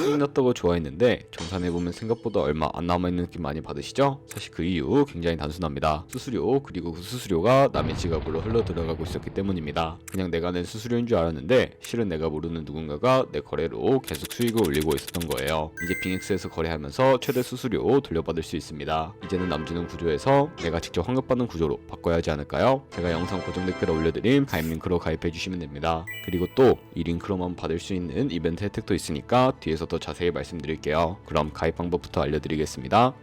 수익 났다고 좋아했는데 정산해보면 생각보다 얼마 안 남아있는 느낌 많이 받으시죠? 사실 그 이유 굉장히 단순합니다. 수수료, 그리고 그 수수료가 남의 지갑으로 흘러 들어가고 있었기 때문입니다. 그냥 내가 낸 수수료인 줄 알았는데 실은 내가 모르는 누군가가 내 거래로 계속 수익을 올리고 있었던 거예요. 이제 빙엑스에서 거래하면서 최대 수수료 돌려받을 수 있습니다. 이제는 남주는 구조에서 내가 직접 환급받는 구조로 바꿔야 하지 않을까요? 제가 영상 고정 댓글에 올려드린 가입 링크로 가입해주시면 됩니다. 그리고 또 이 링크로만 받을 수 있는 이벤트 혜택도 있으니까 뒤에서 더 자세히 말씀드릴게요. 그럼 가입 방법부터 알려드리겠습니다.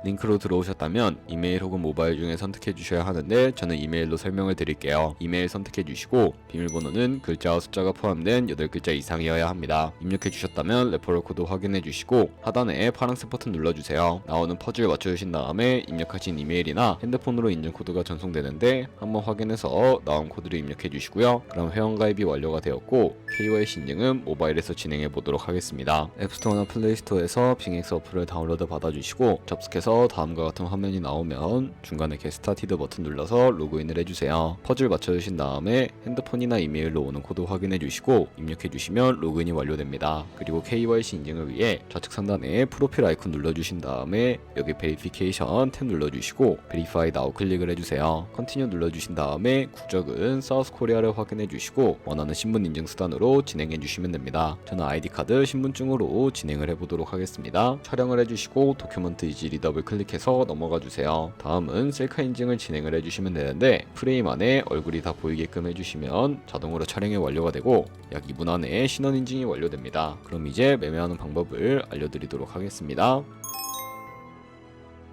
링크로 들어오셨다면 이메일 혹은 모바일 중에 선택해 주셔야 하는데 저는 이메일로 설명을 드릴게요. 이메일 선택해 주시고 비밀번호는 글자와 숫자가 포함된 8글자 이상이어야 합니다. 입력해 주셨다면 레퍼럴 코드 확인해 주시고 하단에 파란색 버튼 눌러주세요. 나오는 퍼즐 맞춰주신 다음에 입력하신 이메일이나 핸드폰으로 인증 코드가 전송되는데 한번 확인해서 나온 코드를 입력해 주시고요. 그럼 회원가입이 완료가 되었고 KYC 인증은 모바일에서 진행해 보도록 하겠습니다. 앱스토어나 플레이스토어에서 빙엑스 어플을 다운로드 받아주시고 접속해서 다음과 같은 화면이 나오면 중간에 Get Started 버튼 눌러서 로그인을 해주세요. 퍼즐 맞춰주신 다음에 핸드폰이나 이메일로 오는 코드 확인해주시고 입력해주시면 로그인이 완료됩니다. 그리고 KYC 인증을 위해 좌측 상단에 프로필 아이콘 눌러주신 다음에 여기 베리피케이션 탭 눌러주시고 Verify Now 클릭을 해주세요. 컨티뉴 눌러주신 다음에 국적은 사우스 코리아를 확인해주시고 원하는 신분 인증 수단으로 진행해주시면 됩니다. 저는 아이디카드 신분증으로 진행을 해보도록 하겠습니다. 촬영을 해주시고 도큐먼트 이지 리더블 클릭해서 넘어가 주세요. 다음은 셀카 인증을 진행을 해주시면 되는데 프레임 안에 얼굴이 다 보이게끔 해주시면 자동으로 촬영이 완료가 되고 약 2분 안에 신원 인증이 완료됩니다. 그럼 이제 매매하는 방법을 알려드리도록 하겠습니다.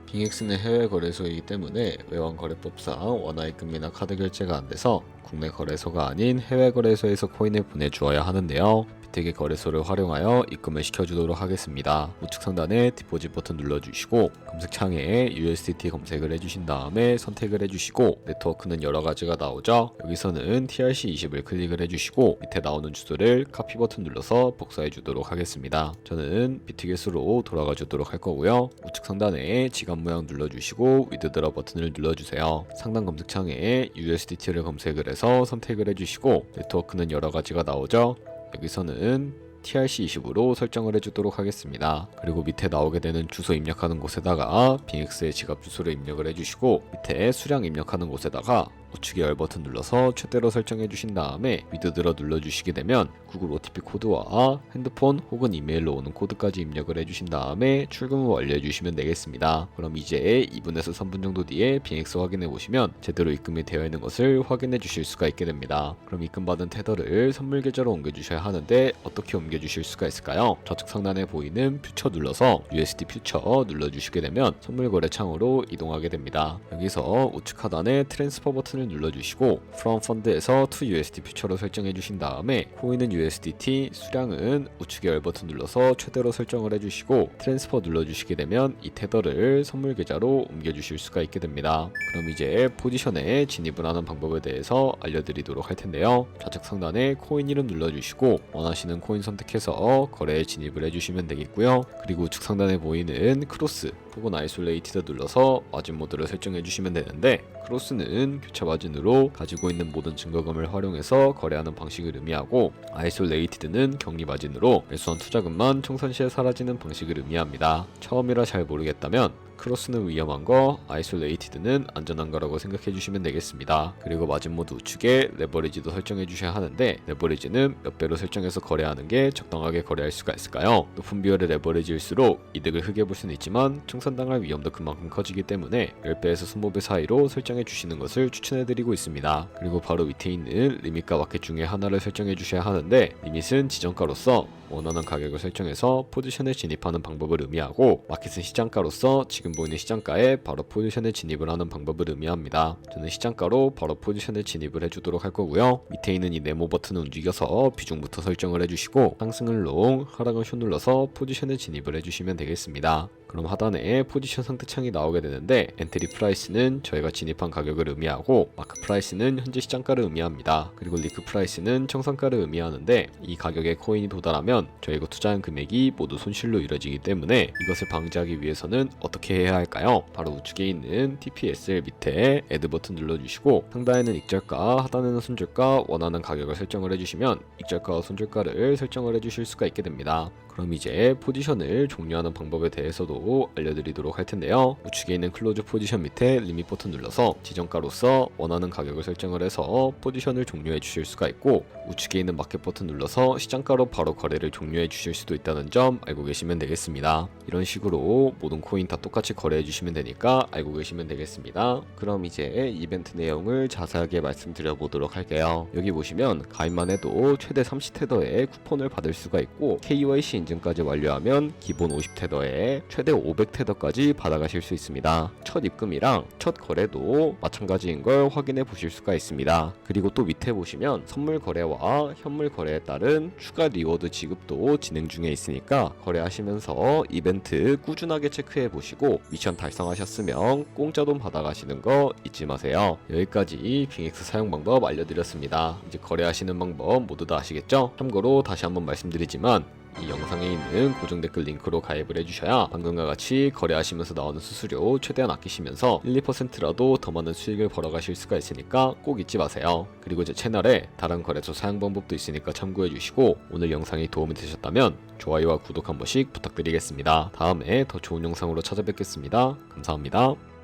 빙엑스는 해외 거래소이기 때문에 외환 거래법상 원화입금이나 카드 결제가 안 돼서 국내 거래소가 아닌 해외 거래소에서 코인을 보내주어야 하는데요. 비트의 거래소를 활용하여 입금을 시켜주도록 하겠습니다. 우측 상단에 디포짓 버튼 눌러주시고 검색창에 USDT 검색을 해주신 다음에 선택을 해주시고 네트워크는 여러가지가 나오죠. 여기서는 TRC20을 클릭을 해주시고 밑에 나오는 주소를 카피 버튼 눌러서 복사해 주도록 하겠습니다. 저는 비트겟으로 돌아가 주도록 할 거고요. 우측 상단에 지갑 모양 눌러주시고 위드드랍 버튼을 눌러주세요. 상단 검색창에 USDT를 검색을 해서 선택을 해주시고 네트워크는 여러가지가 나오죠. 여기서는 TRC20으로 설정을 해주도록 하겠습니다. 그리고 밑에 나오게 되는 주소 입력하는 곳에다가 빙엑스의 지갑 주소를 입력을 해주시고 밑에 수량 입력하는 곳에다가 우측에 열 버튼 눌러서 최대로 설정해 주신 다음에 위드드러 눌러주시게 되면 구글 OTP 코드와 핸드폰 혹은 이메일로 오는 코드까지 입력을 해주신 다음에 출금 후 완료해 주시면 되겠습니다. 그럼 이제 2분에서 3분 정도 뒤에 빙엑스 확인해 보시면 제대로 입금이 되어 있는 것을 확인해 주실 수가 있게 됩니다. 그럼 입금받은 테더를 선물 계좌로 옮겨 주셔야 하는데 어떻게 옮겨 주실 수가 있을까요? 좌측 상단에 보이는 퓨처 눌러서 USD 퓨처 눌러주시게 되면 선물 거래 창으로 이동하게 됩니다. 여기서 우측 하단에 트랜스퍼 버튼을 눌러주시고 From Fund에서 to USD 퓨처로 설정해 주신 다음에 코인은 USDT, 수량은 우측에 열 버튼 눌러서 최대로 설정을 해주시고 트랜스퍼 눌러주시게 되면 이 테더를 선물 계좌로 옮겨 주실 수가 있게 됩니다. 그럼 이제 포지션에 진입을 하는 방법에 대해서 알려드리도록 할 텐데요. 좌측 상단에 코인 이름 눌러주시고 원하시는 코인 선택해서 거래에 진입을 해주시면 되겠고요. 그리고 우측 상단에 보이는 크로스 혹은 아이솔레이티드 눌러서 마진 모드를 설정해 주시면 되는데 크로스는 교차 마진으로 가지고 있는 모든 증거금을 활용해서 거래하는 방식을 의미하고 아이솔레이티드는 격리 마진으로 매수한 투자금만 청산 시에 사라지는 방식을 의미합니다. 처음이라 잘 모르겠다면 크로스는 위험한 거, 아이솔레이티드는 안전한 거라고 생각해 주시면 되겠습니다. 그리고 마진 모드 우측에 레버리지도 설정해 주셔야 하는데 레버리지는 몇 배로 설정해서 거래하는 게 적당하게 거래할 수가 있을까요? 높은 비율의 레버리지일수록 이득을 흑해 볼 수는 있지만 청산당할 위험도 그만큼 커지기 때문에 10배에서 20배 사이로 설정해 주시는 것을 추천해 드리고 있습니다. 그리고 바로 밑에 있는 리밋과 마켓 중에 하나를 설정해 주셔야 하는데 리밋은 지정가로서 원하는 가격을 설정해서 포지션에 진입하는 방법을 의미하고 마켓은 시장가로서 지금 보이는 시장가에 바로 포지션에 진입을 하는 방법을 의미합니다. 저는 시장가로 바로 포지션에 진입을 해주도록 할 거고요. 밑에 있는 이 네모 버튼을 움직여서 비중부터 설정을 해주시고 상승을 롱, 하락을 숏 눌러서 포지션에 진입을 해주시면 되겠습니다. 그럼 하단에 포지션 상태창이 나오게 되는데 엔트리 프라이스는 저희가 진입한 가격을 의미하고 마크 프라이스는 현재 시장가를 의미합니다. 그리고 리크 프라이스는 청산가를 의미하는데 이 가격에 코인이 도달하면 되면 저희가 투자한 금액이 모두 손실로 이뤄지기 때문에 이것을 방지하기 위해서는 어떻게 해야 할까요? 바로 우측에 있는 TPSL 밑에 애드 버튼 눌러주시고 상단에는 익절가, 하단에는 손절가, 원하는 가격을 설정을 해주시면 익절가와 손절가를 설정을 해주실 수가 있게 됩니다. 그럼 이제 포지션을 종료하는 방법에 대해서도 알려드리도록 할 텐데요. 우측에 있는 클로즈 포지션 밑에 리밋 버튼 눌러서 지정가로서 원하는 가격을 설정을 해서 포지션을 종료해 주실 수가 있고, 우측에 있는 마켓 버튼 눌러서 시장가로 바로 거래를 종료해 주실 수도 있다는 점 알고 계시면 되겠습니다. 이런 식으로 모든 코인 다 똑같이 거래해 주시면 되니까 알고 계시면 되겠습니다. 그럼 이제 이벤트 내용을 자세하게 말씀드려 보도록 할게요. 여기 보시면 가입만 해도 최대 30테더의 쿠폰을 받을 수가 있고, KYC 인증까지 완료하면 기본 50테더에 최대 500테더까지 받아가실 수 있습니다. 첫 입금이랑 첫 거래도 마찬가지인 걸 확인해 보실 수가 있습니다. 그리고 또 밑에 보시면 선물 거래와 현물 거래에 따른 추가 리워드 지급도 진행 중에 있으니까 거래하시면서 이벤트 꾸준하게 체크해 보시고 미션 달성하셨으면 공짜 돈 받아가시는 거 잊지 마세요. 여기까지 빙엑스 사용 방법 알려드렸습니다. 이제 거래하시는 방법 모두 다 아시겠죠? 참고로 다시 한번 말씀드리지만 이 영상에 있는 고정 댓글 링크로 가입을 해주셔야 방금과 같이 거래하시면서 나오는 수수료 최대한 아끼시면서 1, 2%라도 더 많은 수익을 벌어가실 수가 있으니까 꼭 잊지 마세요. 그리고 제 채널에 다른 거래소 사용 방법도 있으니까 참고해주시고, 오늘 영상이 도움이 되셨다면 좋아요와 구독 한 번씩 부탁드리겠습니다. 다음에 더 좋은 영상으로 찾아뵙겠습니다. 감사합니다.